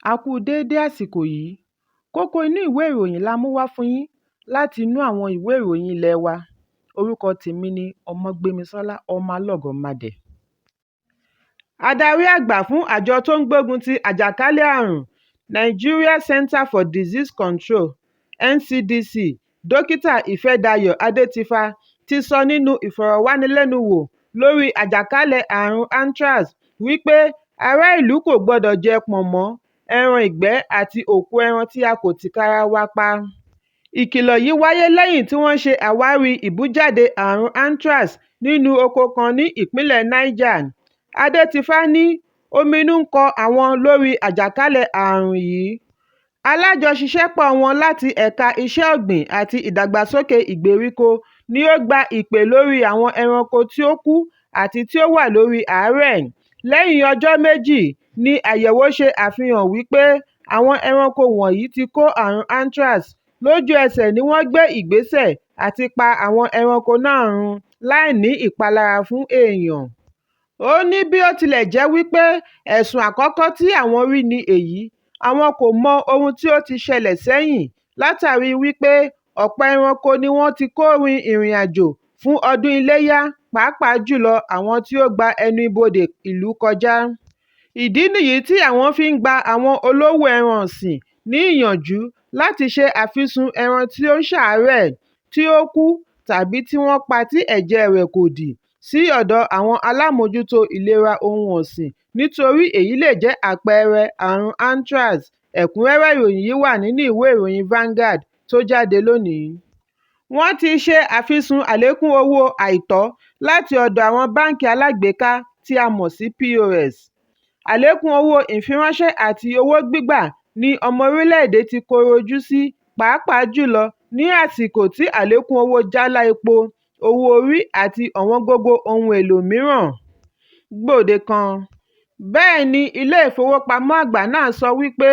A kú déédé àsìkò yìí. Kókó inú ìwé ìròyìn la mú wá fún yín láti inú àwọn ìwé ìròyìn ilé wa. Orúkọ tèmi ni Ọmọgbémisọ́lá ọmọ Alọ́gọ̀madẹ̀. Adarí àgbà fún àjọ tó ń gbógun ti àjàkálẹ̀ àrùn Nigeria Center for Disease Control NCDC Dókítà Ìfẹ́dayọ̀ Adétífá ti sọ nínú ìfọ̀rọ̀wánilẹ́nuwò lórí àjàkálẹ̀ àrùn anthrax wípé ará ìlú kò gbọdọ̀ jẹ pọ̀nmọ́, ẹran ìgbẹ́ àti òkú ẹran tí a kò tìkára wa pa. Ìkìlọ̀ yìí wáyé lẹ́yìn tí wọ́n ṣe àwárí ìbújáde àrùn anthrax nínú oko kan ní ìpínlẹ̀ Niger. Adétífá ní ominú ń kọ àwọn lórí àjàkálẹ̀ àrùn yìí. Alájọṣiṣẹ́pọ̀ wọn láti ẹ̀ka iṣẹ́ ọ̀gbìn àti ìdàgbàsókè ìgbèríko ni ó gba ìpè lórí àwọn ẹranko tí ó kú àti tí ó wà lórí àárẹ̀. Lẹ́yìn ọjọ́ méjì ni àyẹ̀wò ṣe àfihàn wípé àwọn ẹranko wọ̀nyí ti kó àrùn anthrax. Lójú ẹsẹ̀ ni wọ́n gbé ìgbésẹ̀ àti pa àwọn ẹranko náà run láì ní ìpalára fún èèyàn. Ó ní bí ó tilẹ̀ jẹ́ wípé ẹ̀sùn àkọ́kọ́ tí àwọn rí ni èyí, àwọn kò mọ ohun tí ó ti ṣẹlẹ̀ sẹ́yìn látàrí wípé ọ̀pọ̀ ẹranko ni wọ́n ti kó rin ìrìn àjò fún ọdún iléyá, pàápàá jùlọ àwọn tí ó gba ẹnu ibodè ìlú kọjá. Ìdí nìyí tí àwọn fi ń gba àwọn olówó ẹran ọ̀sìn ní ìyànjú láti ṣe àfisùn ẹran tí ó ń ṣàárẹ̀, tí ó kú tàbí tí wọ́n pa tí ẹ̀jẹ̀ rẹ̀ kò dì sí ọ̀dọ̀ àwọn alámòójútó ìlera ohun ọ̀sìn nítorí èyí lè jẹ́ àpẹẹrẹ àrùn anthrax. Ẹ̀kúnrẹ́rẹ́ ìròyìn yìí wà nínú ìwé ìròyìn Vanguard tó jáde lónìí. Wọ́n ti ṣe àfisùn àlékún owó àìtọ́ láti ọ̀dọ̀ àwọn báńkì alágbèéká tí a mọ̀ sí POS. Àlékún owó ìfiránṣẹ́ àti owó gbígbà ni ọmọ orílẹ̀-èdè ti koro ojú sí, pàápàá jùlọ ní àsìkò tí àlékún owó jálá epo, owó orí àti ọ̀wọ́ngógó ohun èlò mìíràn gbòde kan. Bẹ́ẹ̀ ni ilé ìfowópamọ́ àgbà náà sọ wípé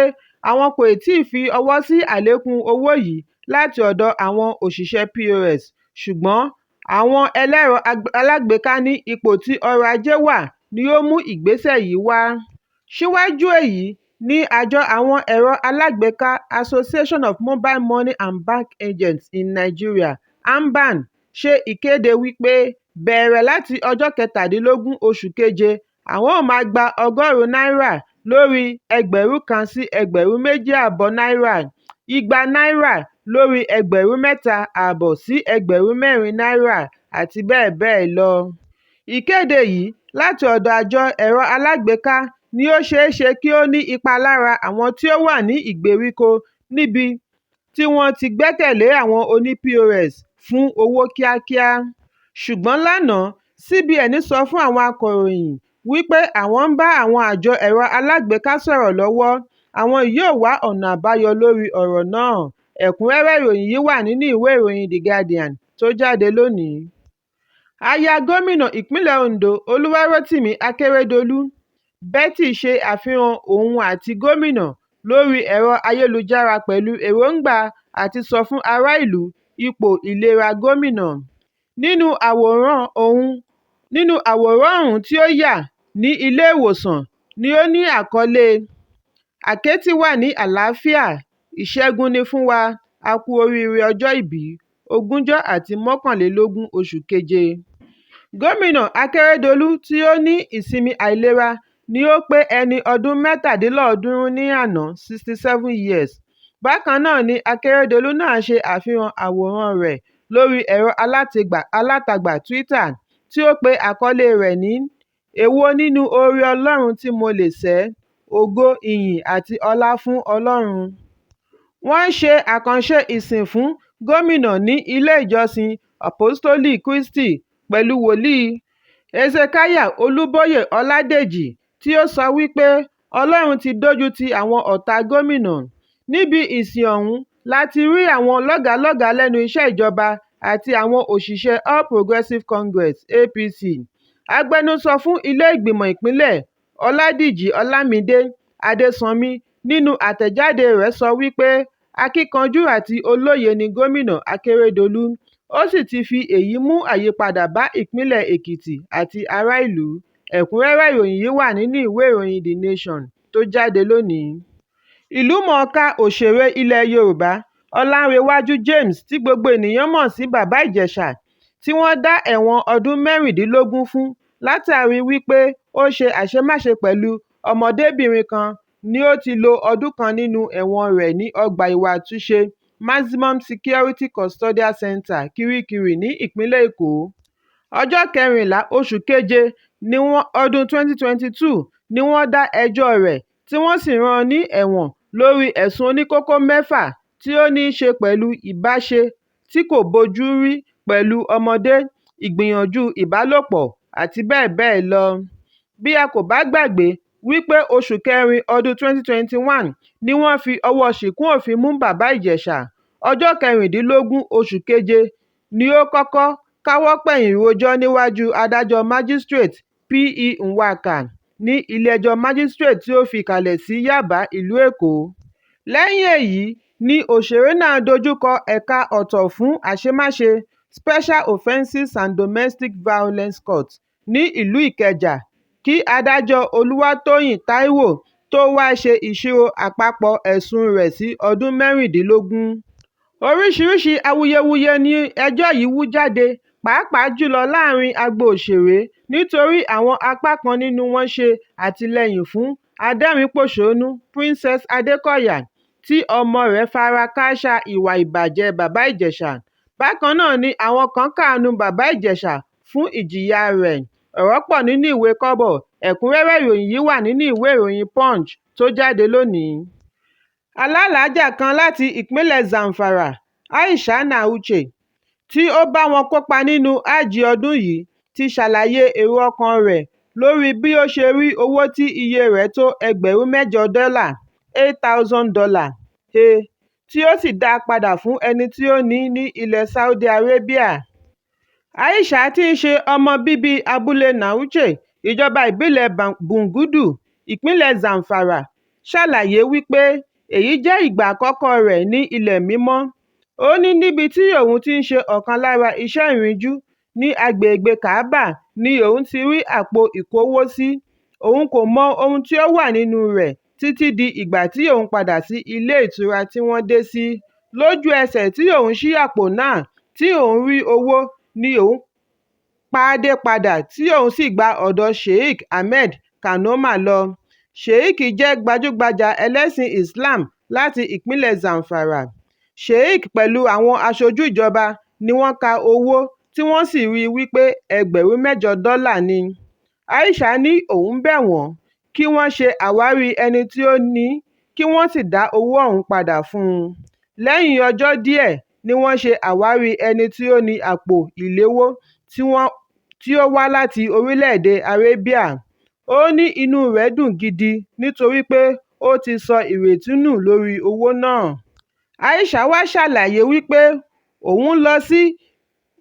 àwọn kò tíì fi ọwọ́ sí àlékún owó yìí láti ọ̀dọ̀ àwọn òṣìṣẹ́ POS, ṣùgbọ́n àwọn ẹlẹ́rọ alágbèéká ní ipò tí ọrọ̀ ajé wà ni ó mú ìgbésẹ̀ yìí wá. Síwájú èyí ni àjọ àwọn ẹ̀rọ alágbèéká Association of Mobile Money and Bank Agents in Nigeria (AMBAN) ṣe ìkéde wípé bẹ̀rẹ̀ láti ọjọ́ 17 oṣù keje, àwọn ó máa gba $100 lórí Ẹgbẹ̀rún sí Ẹgbẹ̀rún 2.5 náírà, $200 lórí Ẹgbẹ̀rún 3.5 sí Ẹgbẹ̀rún 4 náírà àti bẹ́ẹ̀ bẹ́ẹ̀ lọ. Ìkéde yìí láti ọ̀dọ̀ àjọ ẹ̀rọ alágbèéká ni ó ṣeé ṣe kí ó ní ipa lára àwọn tí ó wà ní ìgbèríko níbi tí wọ́n ti gbẹ́kẹ̀lé àwọn oní-POS fún owó kíákíá. Ṣùgbọ́n lánàá, CBN sọ fún àwọn akọ̀ròyìn wípé àwọn ń bá àwọn àjọ ẹ̀rọ alágbèéká sọ̀rọ̀ lọ́wọ́, àwọn yóò wá ọ̀nà àbáyọ lórí ọ̀rọ̀ náà. Ẹ̀kúnrẹ́rẹ́ ìròyìn yìí wà nínú ìwé ìròyìn The Guardian tó jáde lónìí. Aya gómìnà ìpínlẹ̀ Ondo Olúwarótìmí Akérédolú, Betty ṣe àfihàn òun àti gómìnà lórí ẹ̀rọ ayélujára pẹ̀lú èròǹgbà àti sọ fún ará ìlú ipò ìlera gómìnà. Nínú àwòrán ọ̀hún tí ó yà ní ilé ìwòsàn ni ó ní àkọlé "Àkẹ́tì wà ní àlàáfíà, ìṣẹ́gun ni fún wa, a kú oríire ọjọ́ ìbí, 20 àti 21 oṣù keje." Gómìnà Akérédolú tí ó ní ìsinmi àìlera ni ó pé ẹni ọdún 97 ní àná, 67 years. Bákan náà ni Akérédolú náà ṣe àfihàn àwòrán rẹ̀ lórí ẹ̀rọ alátagbà Twitter tí ó pe àkọlé rẹ̀ ní "Èwo nínú oore Ọlọ́run tí mo lè sẹ́, ògo, ìyìn àti ọlá fún Ọlọ́run." Wọ́n ṣe àkànṣe ìsìn fún gómìnà ní ilé ìjọsìn Apostoli Kristi pẹ̀lú wòlíì Hezekiah Olúbóyè Ọládèjì tí ó sọ wípé Ọlọ́run ti dójú ti àwọn ọ̀tá gómìnà. Níbi ìsìn ọ̀hún láti rí àwọn lọ́gàálọ́gàá lẹ́nu iṣẹ́ ìjọba àti àwọn òṣìṣẹ́ All Progressives Congress (APC). Agbẹnusọ fún ilé ìgbìmọ̀ ìpínlẹ̀ Ọládìjì Ọlámídé Adésanmí nínú àtẹ̀jáde rẹ̀ sọ wípé akíkanjú àti olóye ni gómìnà Akérédolú, ó sì ti fi èyí mú àyípadà bá ìpínlẹ̀ Èkìtì àti ará ìlú. Ẹ̀kúnrẹ́rẹ́ ìròyìn yìí wà nínú ìwé ìròyìn The Nation tó jáde lónìí. ìlúmọ̀ọ́ká òṣèré ilẹ̀ yorùbá ọlánréwájú james tí gbogbo ènìyàn mọ̀ sí bàbá ìjẹ̀ṣà tí wọ́n dá ẹ̀wọ̀n ọdún mẹ́rìndínlógún fún látàrí wípé ó ṣe àṣemáṣe pẹ̀lú ọmọdébìnrin kan ni ó ti lo ọdún kan nínú ẹ̀wọ̀n rẹ̀ ní ọgbà ìwà àtúnṣe maximum security custodial center kirikiri ní ìpínlẹ̀ èkó. ọjọ́ kẹrìnlá oṣù keje ọdún 2022 ni wọ́n dá ẹjọ́ rẹ̀ tí wọ́n sì rán an ní ẹ̀wọ̀n lórí ẹ̀sùn oníkókó mẹ́fà tí ó ní í ṣe pẹ̀lú ìbáṣe tí kò bójú rí pẹ̀lú ọmọdé, ìgbìyànjú ìbálòpọ̀ àti bẹ́ẹ̀ bẹ́ẹ̀ lọ. bí a kò bá gbàgbé wípé oṣù kẹrin ọdún 2021 ni wọ́n fi ọwọ́ ṣìkún òfin mú bàbá ìjẹ̀ṣà, ọjọ́ kẹrìndínlógún oṣù keje ni ó kọ́kọ́ káwọ́ pọ̀nyìn rojọ́ níwájú adájọ́ májísrèètì P.E. Nwaka ní ilé-ẹjọ́ májísrèètì tí ó fi kalẹ̀ sí Yaba ìlú Èkó. lẹ́yìn èyí ni òṣèré náà dojúkọ ẹ̀ka ọ̀tọ̀ fún àṣemáṣe Special Offences and Domestic Violence Court ní ìlú Ìkẹjà kí adájọ́ Olúwatóyìn Táíwò tó wá ṣe ìṣirò àpapọ̀ ẹ̀sùn rẹ̀ sí ọdún mẹ́rìndínlógún. oríṣiríṣiì awuyewuye ni ẹjọ́ yìí wú jáde pàápàá jùlọ láàrin agbo òṣèré nítorí àwọn apá kan nínú wọn ṣe àtìlẹ́yìn fún adẹ́rìn-ín-pọ̀ṣónú Princess Adékọ̀yà tí ọmọ rẹ̀ fara kááṣá ìwà ìbàjẹ́ bàbá ìjẹ̀ṣà. bákan náà ni àwọn kan káàánú bàbá ìjẹ̀ṣà fún ìjìyà rẹ̀. ọ̀rọ̀ pọ̀ nínú ìwé kọ́bọ̀, ẹ̀kúnrẹ́rẹ́ ìròyìn yìí wà nínú ìwé ìròyìn Punch tó jáde lónìí. alálàájá kan láti ìpínlẹ̀ Zamfara, Aisha Nauche, tí ó bá wọn kópa nínú hájì ọdún yìí ti ṣàlàyé èrò ọkàn rẹ̀ lórí bí ó ṣe rí owó tí iye rẹ̀ tó $8,000 he tí ó sì dá a padà fún ẹni tí ó ní ilẹ̀ Saudi Arabia. Aisha tí í ṣe ọmọ bíbí abúlé Nauche, ìjọba ìbílẹ̀ Bungudu, ìpínlẹ̀ Zamfara, ṣàlàyé wípé èyí jẹ́ ìgbà àkọ́kọ́ rẹ̀ ní ilẹ̀ mímọ́. ó ní níbi tí òun ti ń ṣe ọ̀kan lára iṣẹ́ ìríjú ní agbègbè Kaaba ni òun ti rí àpò ìkówósí. òun kò mọ ohun tí ó wà nínú rẹ̀ títí di ìgbà tí òun padà sí ilé ìtura tí wọ́n dé sí. lójú ẹsẹ̀ tí òun ṣí àpò náà tí òun rí owó ni òun pàdé padà tí òun sì gba ọ̀dọ̀ Sheikh Ahmed Kanoma lọ. Sheikh jẹ́ gbajúgbajà ẹlẹ́sìn Islam láti ìpínlẹ̀ Zamfara. Sheikh pẹ̀lú àwọn aṣojú ìjọba ni wọ́n ka owó tí wọ́n sì rí wípé $8,000 ni. Aisha ní òun bẹ̀ wọ́n kí wọ́n ṣe àwárí ẹni tí ó ní kí wọ́n sì dá owó ọ̀hún padà fún un. lẹ́yìn ọjọ́ díẹ̀ ni wọ́n ṣe àwárí ẹni tí ó ní àpò ìléwọ́ tí ó wá láti orílẹ̀-èdè Arabia. ó ní inú rẹ̀ dùn gidi nítorí pé ó ti sọ ìrètí nù lórí owó náà. Aisha wá ṣàlàyé wípé òun lọ sí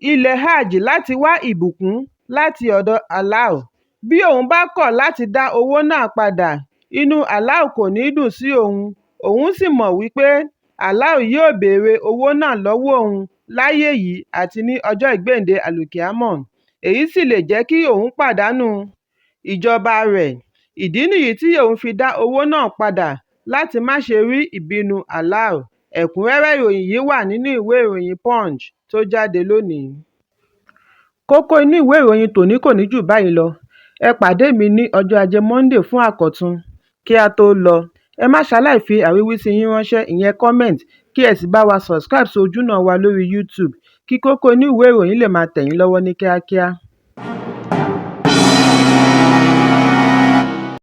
ilẹ̀ hajj láti wá ìbùkún láti ọ̀dọ̀ Allah. bí òun bá kọ̀ láti dá owó náà padà, inú Allah kò ní dùn sí òun. òun sì mọ̀ wípé Allah yóò béèrè owó náà lọ́wọ́ òun láyé yìí àti ní ọjọ́ ìgbéǹde àlùkìámọ̀. èyí sì lè jẹ́ kí òun pàdánù ìjọba rẹ̀. ìdí nìyí tí òun fi dá owó náà padà láti má ṣe rí ìbínú Allah. ẹ̀kúnrẹ́rẹ́ ìròyìn yìí wà nínú ìwé ìròyìn Punch tó jáde lónìí. kókó inú ìwé ìròyìn tòní kò ní jù báyìí lọ. ẹ pàdé mi ní ọjọ́ ajé Monday fún àkọ́tún. kí a tó lọ, ẹ má ṣaláì fi àríwísí yín ránṣẹ́, ìyẹn comment, kí ẹ sì bá wa subscribe sí ojúnà wa lórí YouTube kí kókó inú ìwé ìròyìn lè máa tẹ̀ yín lọ́wọ́ ní kíákíá.